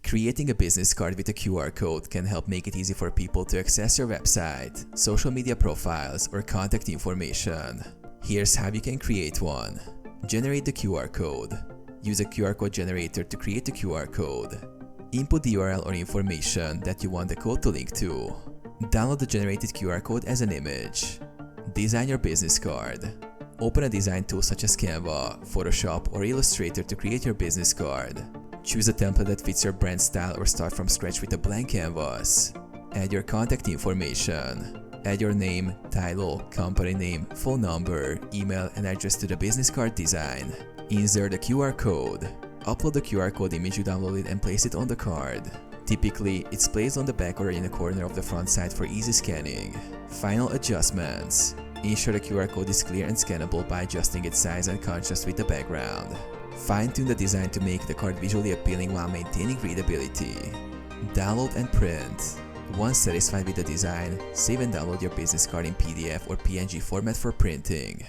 Creating a business card with a QR code can help make it easy for people to access your website, social media profiles, or contact information. Here's how you can create one. Generate the QR code. Use a QR code generator to create the QR code. Input the URL or information that you want the code to link to. Download the generated QR code as an image. Design your business card. Open a design tool such as Canva, Photoshop, or Illustrator to create your business card. Choose a template that fits your brand style or start from scratch with a blank canvas. Add your contact information. Add your name, title, company name, phone number, email, and address to the business card design. Insert the QR code. Upload the QR code image you downloaded and place it on the card. Typically, it's placed on the back or in the corner of the front side for easy scanning. Final adjustments. Ensure the QR code is clear and scannable by adjusting its size and contrast with the background. Fine-tune the design to make the card visually appealing while maintaining readability. Download and print. Once satisfied with the design, save and download your business card in PDF or PNG format for printing.